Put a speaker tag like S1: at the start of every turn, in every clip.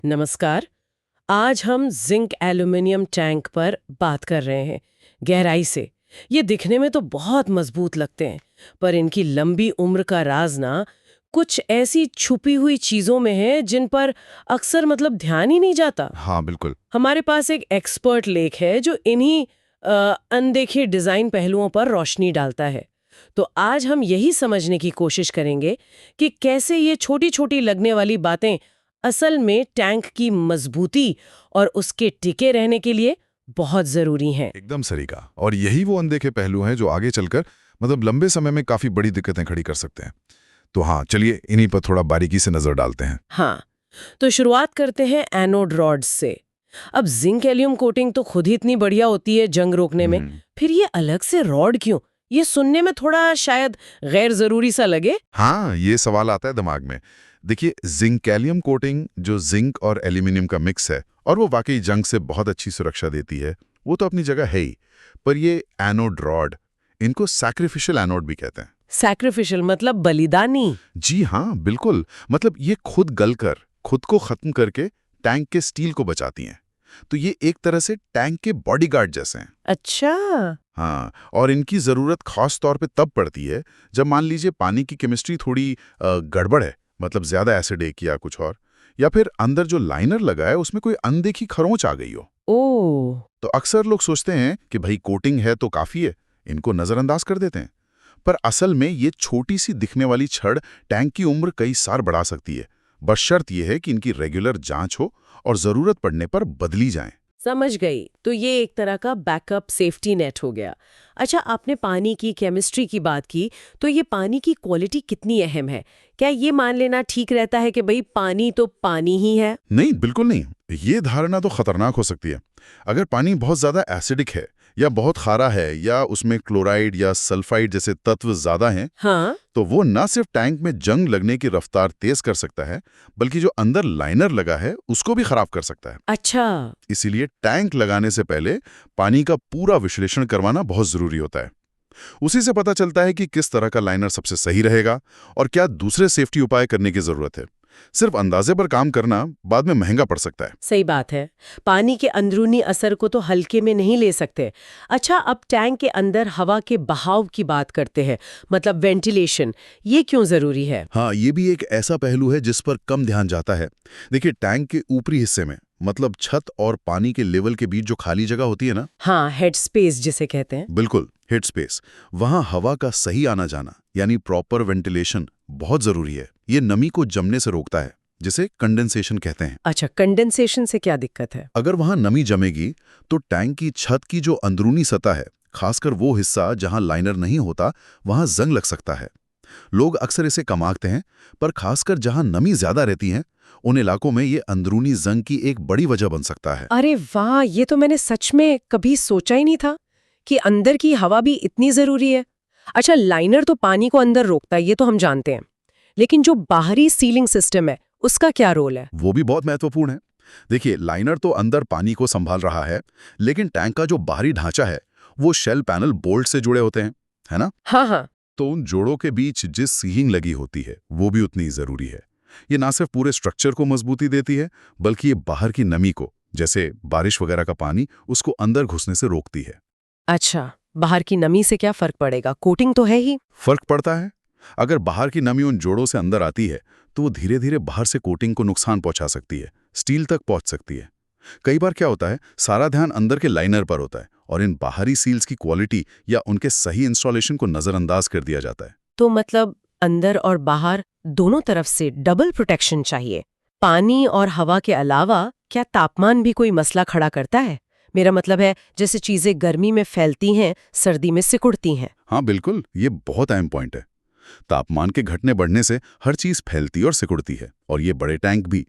S1: नमस्कार। आज हम जिंक एल्यूमिनियम टैंक पर बात कर रहे हैं गहराई से। ये दिखने में तो बहुत मजबूत लगते हैं, पर इनकी लंबी उम्र का राज ना कुछ ऐसी छुपी हुई चीजों में है जिन पर अक्सर ध्यान ही नहीं जाता।
S2: हाँ, बिल्कुल।
S1: हमारे पास एक एक्सपर्ट लेख है जो इन्हीं अनदेखे डिजाइन पहलुओं पर रोशनी डालता है। तो आज हम यही समझने की कोशिश करेंगे कि कैसे ये छोटी छोटी लगने वाली बातें असल में टैंक की मजबूती और उसके टिके रहने के लिए बहुत जरूरी हैं।
S2: एकदम सही कहा। और यही वो अनदेखे पहलू हैं जो आगे चलकर लंबे समय में काफी बड़ी दिक्कतें खड़ी कर सकते हैं। तो हाँ, चलिए इन्हीं पर थोड़ा बारीकी से नजर डालते हैं।
S1: हाँ, तो शुरुआत करते हैं एनोड रॉड्स से। अब जिंक एल्यूम कोटिंग तो खुद ही इतनी बढ़िया होती है जंग रोकने में, फिर ये अलग से रॉड क्यों? ये सुनने में थोड़ा शायद गैर जरूरी सा लगे।
S2: हाँ, ये सवाल आता है दिमाग में। देखिए, जिंकैलियम कोटिंग जो जिंक और एल्यूमिनियम का मिक्स है और वो वाकई जंग से बहुत अच्छी सुरक्षा देती है, वो तो अपनी जगह है ही। पर ये एनोड रॉड, इनको सैक्रिफिशियल एनोड भी कहते हैं।
S1: सैक्रिफिशियल मतलब बलिदानी?
S2: जी हाँ, बिल्कुल। ये खुद गलकर खुद को खत्म करके टैंक के स्टील को बचाती हैं। तो ये एक तरह से टैंक के बॉडीगार्ड जैसे हैं।
S1: अच्छा।
S2: हाँ, और इनकी ज़रूरत खास तौर पे तब पड़ती है जब मान लीजिए पानी की केमिस्ट्री थोड़ी गड़बड़ है, ज़्यादा एसिडिक या कुछ और, या फिर अंदर जो लाइनर लगा है उसमें कोई अनदेखी खरोंच आ गई हो।
S1: ओह।
S2: तो अक्सर लोग सोचते हैं कि भाई कोटिंग है तो काफ़ी है, इनको नज़रअंदाज कर देते हैं। पर असल में ये छोटी सी दिखने वाली छड़ टैंक की उम्र कई साल बढ़ा सकती है। बस शर्त यह है कि इनकी रेगुलर जांच हो और ज़रूरत पड़ने पर बदली जाएं।
S1: समझ गई। तो ये एक तरह का बैकअप सेफ्टी नेट हो गया। अच्छा, आपने पानी की केमिस्ट्री की बात की, तो ये पानी की क्वालिटी कितनी अहम है? क्या ये मान लेना ठीक रहता है कि भाई पानी तो पानी ही है?
S2: नहीं, बिल्कुल नहीं। ये धारणा तो खतरनाक हो सकती है। अगर पानी बहुत ज्यादा एसिडिक है या बहुत खारा है या उसमें क्लोराइड या सल्फाइड जैसे तत्व ज्यादा हैं,
S1: हाँ।
S2: तो वो न सिर्फ टैंक में जंग लगने की रफ्तार तेज कर सकता है, बल्कि जो अंदर लाइनर लगा है उसको भी खराब कर सकता है।
S1: अच्छा।
S2: इसीलिए टैंक लगाने से पहले पानी का पूरा विश्लेषण करवाना बहुत जरूरी होता है। उसी से पता चलता है कि किस तरह का लाइनर सबसे सही रहेगा और क्या दूसरे सेफ्टी उपाय करने की जरूरत है। सिर्फ अंदाजे पर काम करना बाद में महंगा पड़ सकता है।
S1: सही बात है। पानी के अंदरूनी असर को तो हल्के में नहीं ले सकते। अच्छा, अब टैंक के अंदर हवा के बहाव की बात करते हैं, मतलब वेंटिलेशन। ये क्यों जरूरी है?
S2: हाँ, ये भी एक ऐसा पहलू है जिस पर कम ध्यान जाता है। देखिए, टैंक के ऊपरी हिस्से में छत और पानी के लेवल के बीच जो खाली जगह होती है ना,
S1: हाँ, हेड स्पेस जिसे कहते हैं।
S2: बिल्कुल हेड स्पेस, वहां हवा का सही आना जाना यानी प्रॉपर वेंटिलेशन बहुत जरूरी है। ये नमी को जमने से रोकता है, जिसे कंडेंसेशन कहते हैं।
S1: अच्छा, कंडेंसेशन से क्या दिक्कत है?
S2: अगर वहां नमी जमेगी तो टैंक की छत की जो अंदरूनी सतह है, खासकर वो हिस्सा जहां लाइनर नहीं होता, वहां जंग लग सकता है। लोग अक्सर इसे कम आंकते हैं, पर खासकर जहां नमी ज्यादा रहती है, उन इलाकों में ये अंदरूनी जंग की एक बड़ी वजह बन सकता है।
S1: अरे वाह, ये तो मैंने सच में कभी सोचा ही नहीं था कि अंदर की हवा भी इतनी जरूरी है। अच्छा, लाइनर तो पानी को अंदर रोकता है, ये तो हम जानते हैं, लेकिन जो बाहरी सीलिंग सिस्टम है उसका क्या रोल है?
S2: वो भी बहुत महत्वपूर्ण है। देखिए, लाइनर तो अंदर पानी को संभाल रहा है, लेकिन टैंक का जो बाहरी ढांचा है वो शेल पैनल बोल्ट से जुड़े होते हैं, है ना?
S1: हाँ हाँ।
S2: तो उन जोड़ों के बीच जिस सीलिंग लगी होती है वो भी उतनी जरूरी है। ये ना सिर्फ पूरे स्ट्रक्चर को मजबूती देती है, बल्कि ये बाहर की नमी को, जैसे बारिश वगैरह का पानी, उसको अंदर घुसने से रोकती है।
S1: अच्छा, बाहर की नमी से क्या फर्क पड़ेगा? कोटिंग तो है ही।
S2: फर्क पड़ता है। अगर बाहर की नमी उन जोड़ों से अंदर आती है तो वो धीरे धीरे बाहर से कोटिंग को नुकसान पहुंचा सकती है, स्टील तक पहुंच सकती है। कई बार क्या होता है, सारा ध्यान अंदर के लाइनर पर होता है और इन बाहरी सील्स की क्वालिटी या उनके सही इंस्टॉलेशन को नजरअंदाज कर दिया जाता है।
S1: तो मतलब अंदर और बाहर दोनों तरफ से डबल प्रोटेक्शन चाहिए। पानी और हवा के अलावा क्या तापमान भी कोई मसला खड़ा करता है? मेरा मतलब है, जैसे चीजें गर्मी में फैलती हैं, सर्दी में सिकुड़ती हैं।
S2: हाँ बिल्कुल, ये बहुत अहम पॉइंट है। तापमान के घटने बढ़ने से हर चीज फैलती और सिकुड़ती है, और ये बड़े टैंक भी।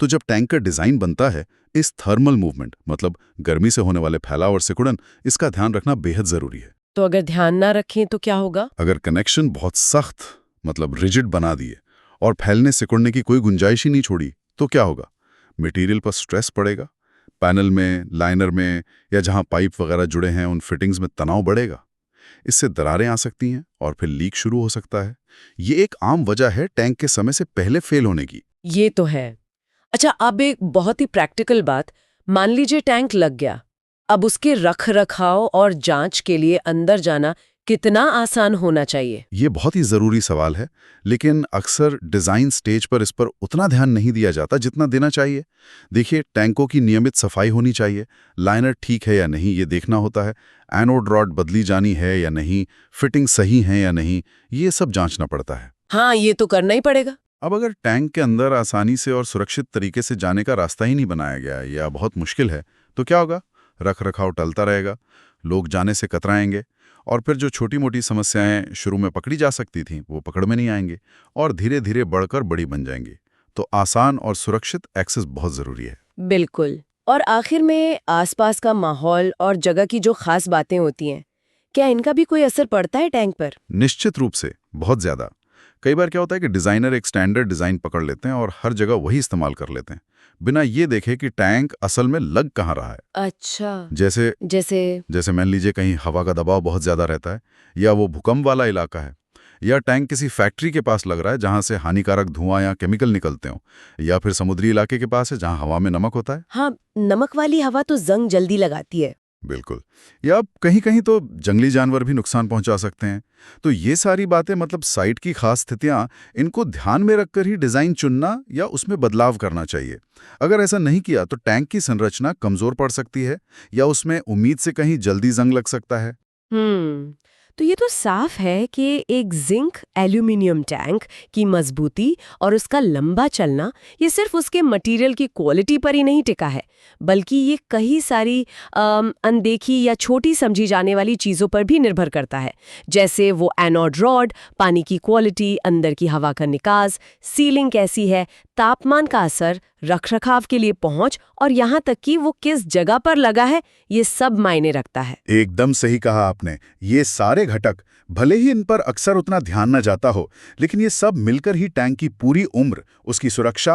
S2: तो जब टैंक का डिजाइन बनता है, इस थर्मल मूवमेंट गर्मी से होने वाले फैलाव और सिकुड़न, इसका ध्यान रखना बेहद जरूरी है।
S1: तो अगर ध्यान ना रखें तो क्या होगा?
S2: अगर कनेक्शन बहुत सख्त रिजिड बना दिए और फैलने सिकुड़ने की कोई गुंजाइश ही नहीं छोड़ी, तो क्या होगा? मटेरियल पर स्ट्रेस पड़ेगा, पैनल में, लाइनर में, या जहां पाइप वगैरह जुड़े हैं उन फिटिंग्स में तनाव बढ़ेगा। इससे दरारें आ सकती हैं और फिर लीक शुरू हो सकता है। ये एक आम वजह है टैंक के समय से पहले फेल होने की।
S1: ये तो है। अच्छा, अब एक बहुत ही प्रैक्टिकल बात, मान लीजिए टैंक लग गया, अब उसके रख रखाव और जांच के लिए अंदर जाना कितना आसान होना चाहिए?
S2: ये बहुत ही ज़रूरी सवाल है, लेकिन अक्सर डिज़ाइन स्टेज पर इस पर उतना ध्यान नहीं दिया जाता जितना देना चाहिए। देखिए, टैंकों की नियमित सफाई होनी चाहिए, लाइनर ठीक है या नहीं ये देखना होता है, एनोड रॉड बदली जानी है या नहीं, फिटिंग सही है या नहीं, ये सब जांचना पड़ता है।
S1: हाँ, ये तो करना ही पड़ेगा।
S2: अब अगर टैंक के अंदर आसानी से और सुरक्षित तरीके से जाने का रास्ता ही नहीं बनाया गया या बहुत मुश्किल है, तो क्या होगा? रख रखाव टलता रहेगा, लोग जाने से कतराएंगे और फिर जो छोटी मोटी समस्याएं शुरू में पकड़ी जा सकती थीं वो पकड़ में नहीं आएंगे और धीरे धीरे बढ़कर बड़ी बन जाएंगी। तो आसान और सुरक्षित एक्सेस बहुत ज़रूरी है।
S1: बिल्कुल। और आखिर में आसपास का माहौल और जगह की जो खास बातें होती हैं, क्या इनका भी कोई असर पड़ता है टैंक पर?
S2: निश्चित रूप से, बहुत ज़्यादा। कई बार क्या होता है कि डिज़ाइनर एक स्टैंडर्ड डिज़ाइन पकड़ लेते हैं और हर जगह वही इस्तेमाल कर लेते हैं, बिना ये देखे कि टैंक असल में लग कहाँ रहा है।
S1: अच्छा।
S2: जैसे
S1: जैसे?
S2: जैसे मान लीजिए कहीं हवा का दबाव बहुत ज़्यादा रहता है, या वो भूकंप वाला इलाका है, या टैंक किसी फैक्ट्री के पास लग रहा है जहाँ से हानिकारक धुआं या केमिकल निकलते हो, या फिर समुद्री इलाके के पास है जहाँ हवा में नमक होता है।
S1: हाँ, नमक वाली हवा तो जंग जल्दी लगाती है।
S2: बिल्कुल। या कहीं कहीं तो जंगली जानवर भी नुकसान पहुंचा सकते हैं। तो ये सारी बातें, मतलब साइट की खास स्थितियां, इनको ध्यान में रखकर ही डिज़ाइन चुनना या उसमें बदलाव करना चाहिए। अगर ऐसा नहीं किया तो टैंक की संरचना कमज़ोर पड़ सकती है या उसमें उम्मीद से कहीं जल्दी जंग लग सकता है।
S1: तो ये तो साफ है कि एक जिंक एल्यूमिनियम टैंक की मजबूती और उसका लंबा चलना ये सिर्फ उसके मटेरियल की क्वालिटी पर ही नहीं टिका है, बल्कि ये कई सारी अनदेखी या छोटी समझी जाने वाली चीज़ों पर भी निर्भर करता है। जैसे वो एनोड रॉड, पानी की क्वालिटी, अंदर की हवा का निकास, सीलिंग कैसी है, तापमान का असर, रखरखाव के लिए पहुंच और यहाँ तक कि वो किस जगह पर लगा है, ये सब मायने रखता है।
S2: एकदम सही कहा आपने। ये सारे घटक, भले ही इन पर अक्सर उतना ध्यान न जाता हो, लेकिन ये सब मिलकर ही टैंक की पूरी उम्र, उसकी सुरक्षा